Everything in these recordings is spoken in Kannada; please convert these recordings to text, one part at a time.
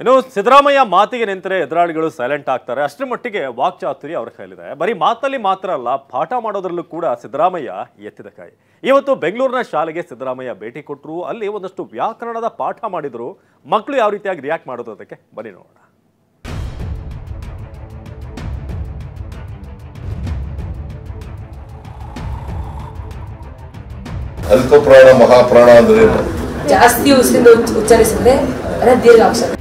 ಇನ್ನು ಸಿದ್ದರಾಮಯ್ಯ ಮಾತಿಗೆ ನಿಂತರೆ ಎದುರಾಳಿಗಳು ಸೈಲೆಂಟ್ ಆಗ್ತಾರೆ. ಅಷ್ಟರ ಮಟ್ಟಿಗೆ ವಾಕ್ಚಾತುರ್ಯ ಅವರ ಕೈಲಿದೆ. ಬರೀ ಮಾತಲ್ಲಿ ಮಾತ್ರ ಅಲ್ಲ, ಪಾಠ ಮಾಡೋದ್ರಲ್ಲೂ ಕೂಡ ಸಿದ್ದರಾಮಯ್ಯ ಎತ್ತಿದ ಕೈ. ಇವತ್ತು ಬೆಂಗಳೂರಿನ ಶಾಲೆಗೆ ಸಿದ್ದರಾಮಯ್ಯ ಭೇಟಿ ಕೊಟ್ಟರು. ಅಲ್ಲಿ ಒಂದಷ್ಟು ವ್ಯಾಕರಣದ ಪಾಠ ಮಾಡಿದ್ರು. ಮಕ್ಕಳು ಯಾವ ರೀತಿಯಾಗಿ ರಿಯಾಕ್ಟ್ ಮಾಡೋದು ಅದಕ್ಕೆ ಬನ್ನಿ ನೋಡೋಣ. ಅಲ್ಪ ಪ್ರಾಣ ಮಹಾಪ್ರಾಣ ಅಂದ್ರೆ ಜಾಸ್ತಿ ಉಸಿರಿಂದ ಉಚ್ಚರಿಸಿದ್ರೆ ದೀರ್ಘಾಕ್ಷರ.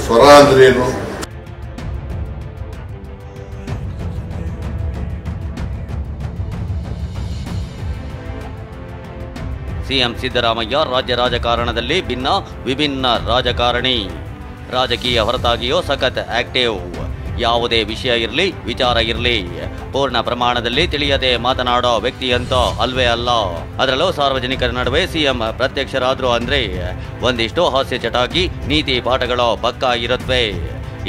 ಸ್ವರ ಅಂದ್ರೇನು? ಸಿಎಂ ಸಿದ್ದರಾಮಯ್ಯ ರಾಜ್ಯ ರಾಜಕಾರಣದಲ್ಲಿ ವಿಭಿನ್ನ ರಾಜಕಾರಣಿ. ರಾಜಕೀಯ ಹೊರತಾಗಿಯೂ ಸಖತ್ ಆಕ್ಟಿವ್. ಯಾವುದೇ ವಿಷಯ ಇರಲಿ, ವಿಚಾರ ಇರಲಿ, ಪೂರ್ಣ ಪ್ರಮಾಣದಲ್ಲಿ ತಿಳಿಯದೆ ಮಾತನಾಡೋ ವ್ಯಕ್ತಿಯಂತ ಅಲ್ವೇ ಅಲ್ಲ. ಅದರಲ್ಲೂ ಸಾರ್ವಜನಿಕರ ನಡುವೆ ಸಿಎಂ ಪ್ರತ್ಯಕ್ಷರಾದ್ರು ಅಂದ್ರೆ ಒಂದಿಷ್ಟು ಹಾಸ್ಯ ಚಟಾಕಿ, ನೀತಿ ಪಾಠಗಳು ಪಕ್ಕಾ ಇರುತ್ತವೆ.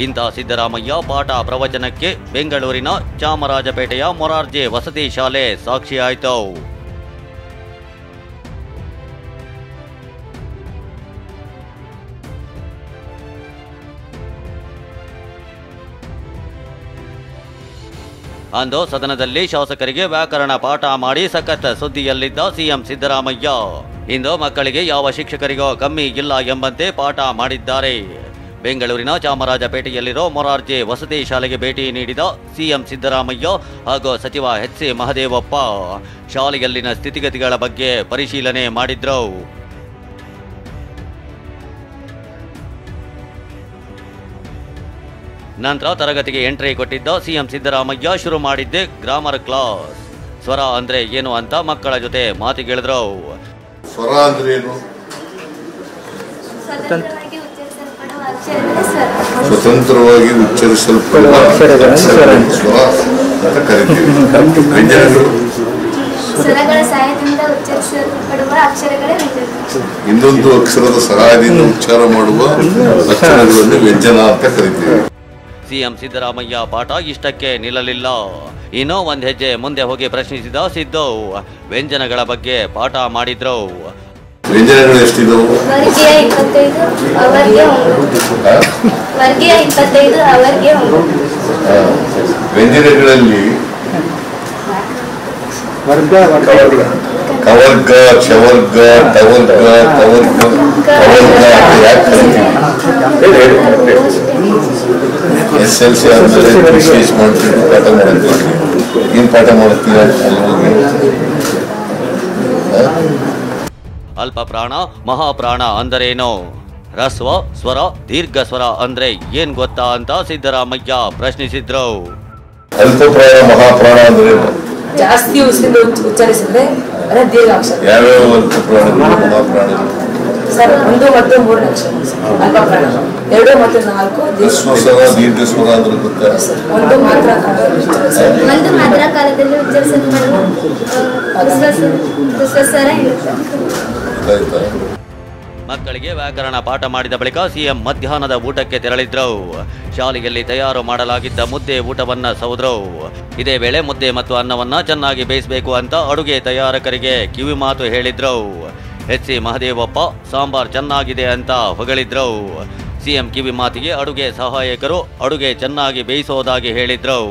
ಇಂಥ ಸಿದ್ದರಾಮಯ್ಯ ಪಾಠ ಪ್ರವಚನಕ್ಕೆ ಬೆಂಗಳೂರಿನ ಚಾಮರಾಜಪೇಟೆಯ ಮೊರಾರ್ಜಿ ವಸತಿ ಶಾಲೆ ಸಾಕ್ಷಿಯಾಯಿತು. ಅಂದು ಸದನದಲ್ಲಿ ಶಾಸಕರಿಗೆ ವ್ಯಾಕರಣ ಪಾಠ ಮಾಡಿ ಸಖತ್ ಸುದ್ದಿಯಲ್ಲಿದ್ದ ಸಿಎಂ ಸಿದ್ದರಾಮಯ್ಯ ಇಂದು ಮಕ್ಕಳಿಗೆ ಯಾವ ಶಿಕ್ಷಕರಿಗೋ ಕಮ್ಮಿ ಇಲ್ಲ ಎಂಬಂತೆ ಪಾಠ ಮಾಡಿದ್ದಾರೆ. ಬೆಂಗಳೂರಿನ ಚಾಮರಾಜಪೇಟೆಯಲ್ಲಿರೋ ಮೊರಾರ್ಜಿ ವಸತಿ ಶಾಲೆಗೆ ಭೇಟಿ ನೀಡಿದ ಸಿಎಂ ಸಿದ್ದರಾಮಯ್ಯ ಹಾಗೂ ಸಚಿವ ಎಚ್.ಸಿ. ಮಹದೇವಪ್ಪ ಶಾಲೆಯಲ್ಲಿನ ಸ್ಥಿತಿಗತಿಗಳ ಬಗ್ಗೆ ಪರಿಶೀಲನೆ ಮಾಡಿದ್ರು. ನಂತರ ತರಗತಿಗೆ ಎಂಟ್ರಿ ಕೊಟ್ಟಿದ್ದ ಸಿಎಂ ಸಿದ್ದರಾಮಯ್ಯ ಶುರು ಮಾಡಿದ್ದೆ ಗ್ರಾಮರ್ ಕ್ಲಾಸ್. ಸ್ವರ ಅಂದ್ರೆ ಏನು ಅಂತ ಮಕ್ಕಳ ಜೊತೆ ಮಾತಿಗೆಳೆದ್ರು. ಸ್ವರ ಅಂದ್ರೇನು? ಸ್ವತಂತ್ರವಾಗಿ ಉಚ್ಚರಿಸಲ್ಪಡುವ ಸ್ವರ ಅಂತ ಕರಿತೀವಿ. ವ್ಯಂಜನಗಳು ಇನ್ನೊಂದು ಅಕ್ಷರದ ಸಹಾಯದಿಂದ ಉಚ್ಚಾರ ಮಾಡುವ ಅಕ್ಷರಗಳನ್ನು ವ್ಯಂಜನ ಅಂತ ಕರಿತೀವಿ. ಸಿಎಂ ಸಿದ್ದರಾಮಯ್ಯ ಪಾಠ ಇಷ್ಟಕ್ಕೆ ನಿಲ್ಲಲಿಲ್ಲ. ಇನ್ನೂ ಒಂದ್ ಹೆಜ್ಜೆ ಮುಂದೆ ಹೋಗಿ ಪ್ರಶ್ನಿಸಿದ ಸಿದ್ದು ವ್ಯಂಜನಗಳ ಬಗ್ಗೆ ಪಾಠ ಮಾಡಿದ್ರು. ವ್ಯಂಜನಗಳು ಎಷ್ಟಿದವು? ವ್ಯಂಜನಗಳಲ್ಲಿ ಕವರ್ಗ, ಚವರ್ಗ, ಟವರ್ಗ, ತವರ್ಗ, SLC ಆದ್ಮೇಲೆ ವಿಶೇಷ ಮಾಡ್ತೀವಿ, ಪಾಠ ಮಾಡ್ತೀವಿ. ಏನ್ ಪಾಠ ಮಾಡ್ತೀವಿ ಅಲ್ಲಿ ಹೋಗಿ? ಅಲ್ಪ ಪ್ರಾಣ ಮಹಾಪ್ರಾಣ ಅಂದರೇನು? ರಸ್ವ, ಸ್ವರ, ದೀರ್ಘ ಸ್ವರ ಅಂದ್ರೆ ಏನ್ ಗೊತ್ತಾ ಅಂತ ಸಿದ್ದರಾಮಯ್ಯ ಪ್ರಶ್ನಿಸಿದ್ರು. ಅಲ್ಪ ಪ್ರಾಣ ಮಹಾಪ್ರಾಣ ಅಂದ್ರೆ ಜಾಸ್ತಿ ಉಸಿರಿಂದ ಉಚ್ಚರಿಸಿದ್ರೆ ದೀರ್ಘಾಕ್ಷರ. ಯಾವ್ಯಾವ ಅಲ್ಪ ಪ್ರಾಣ ಮಹಾಪ್ರಾಣ? ಸರ್ 1 ಮತ್ತು 3 ಅಕ್ಷರ ಅಲ್ಪ ಪ್ರಾಣ, 2 ಮತ್ತು 4 ಸ್ವರ, ದೀರ್ಘ ಸ್ವರ ಅಂದ್ರೆ ಗೊತ್ತಾ? 1 ಮಾತ್ರ ಕಾಲದಲ್ಲಿ ಉಚ್ಚರಿಸಲ್ಪಡುವ ಸ್ವರ ಆಯ್ತಾ? ಮಕ್ಕಳಿಗೆ ವ್ಯಾಕರಣ ಪಾಠ ಮಾಡಿದ ಬಳಿಕ ಸಿಎಂ ಮಧ್ಯಾಹ್ನದ ಊಟಕ್ಕೆ ತೆರಳಿದ್ರು. ಶಾಲೆಯಲ್ಲಿ ತಯಾರು ಮಾಡಲಾಗಿದ್ದ ಮುದ್ದೆ ಊಟವನ್ನ ಸೌದ್ರು. ಇದೇ ವೇಳೆ ಮುದ್ದೆ ಮತ್ತು ಅನ್ನವನ್ನ ಚೆನ್ನಾಗಿ ಬೇಯಿಸಬೇಕು ಅಂತ ಅಡುಗೆ ತಯಾರಕರಿಗೆ ಕಿವಿ ಮಾತು ಹೇಳಿದ್ರು. ಎಚ್.ಸಿ. ಮಹದೇವಪ್ಪ ಸಾಂಬಾರ್ ಚೆನ್ನಾಗಿದೆ ಅಂತ ಹೊಗಳಿದ್ರು. ಸಿಎಂ ಕಿವಿ ಮಾತಿಗೆ ಅಡುಗೆ ಸಹಾಯಕರು ಅಡುಗೆ ಚೆನ್ನಾಗಿ ಬೇಯಿಸೋದಾಗಿ ಹೇಳಿದ್ರು.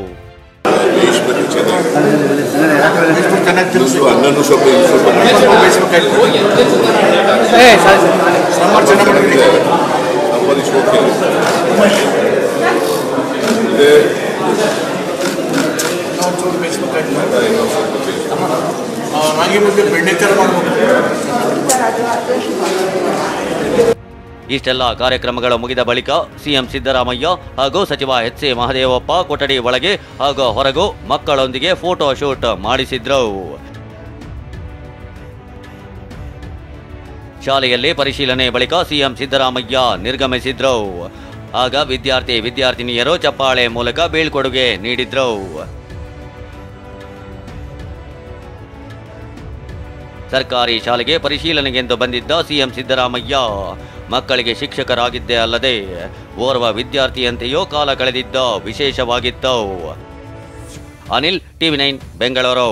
ಇಷ್ಟೆಲ್ಲ ಕಾರ್ಯಕ್ರಮಗಳು ಮುಗಿದ ಬಳಿಕ ಸಿಎಂ ಸಿದ್ದರಾಮಯ್ಯ ಹಾಗೂ ಸಚಿವ ಎಚ್.ಸಿ. ಮಹದೇವಪ್ಪ ಕೊಠಡಿ ಒಳಗೆ ಹಾಗೂ ಹೊರಗೂ ಮಕ್ಕಳೊಂದಿಗೆ ಫೋಟೋ ಶೂಟ್ ಮಾಡಿಸಿದ್ರು. ಶಾಲೆಯಲ್ಲಿ ಪರಿಶೀಲನೆ ಬಳಿಕ ಸಿಎಂ ಸಿದ್ದರಾಮಯ್ಯ ನಿರ್ಗಮಿಸಿದ್ರು. ಆಗ ವಿದ್ಯಾರ್ಥಿನಿಯರು ಚಪ್ಪಾಳೆ ಮೂಲಕ ಬೀಳ್ಕೊಡುಗೆ ನೀಡಿದ್ರು. ಸರ್ಕಾರಿ ಶಾಲೆಗೆ ಪರಿಶೀಲನೆಗೆಂದು ಬಂದಿದ್ದ ಸಿಎಂ ಸಿದ್ದರಾಮಯ್ಯ ಮಕ್ಕಳಿಗೆ ಶಿಕ್ಷಕರಾಗಿದ್ದೇ ಅಲ್ಲದೆ ಓರ್ವ ವಿದ್ಯಾರ್ಥಿಯಂತೆಯೂ ಕಾಲ ಕಳೆದಿದ್ದ ವಿಶೇಷವಾಗಿತ್ತು. ಅನಿಲ್, TV9 ಬೆಂಗಳೂರು.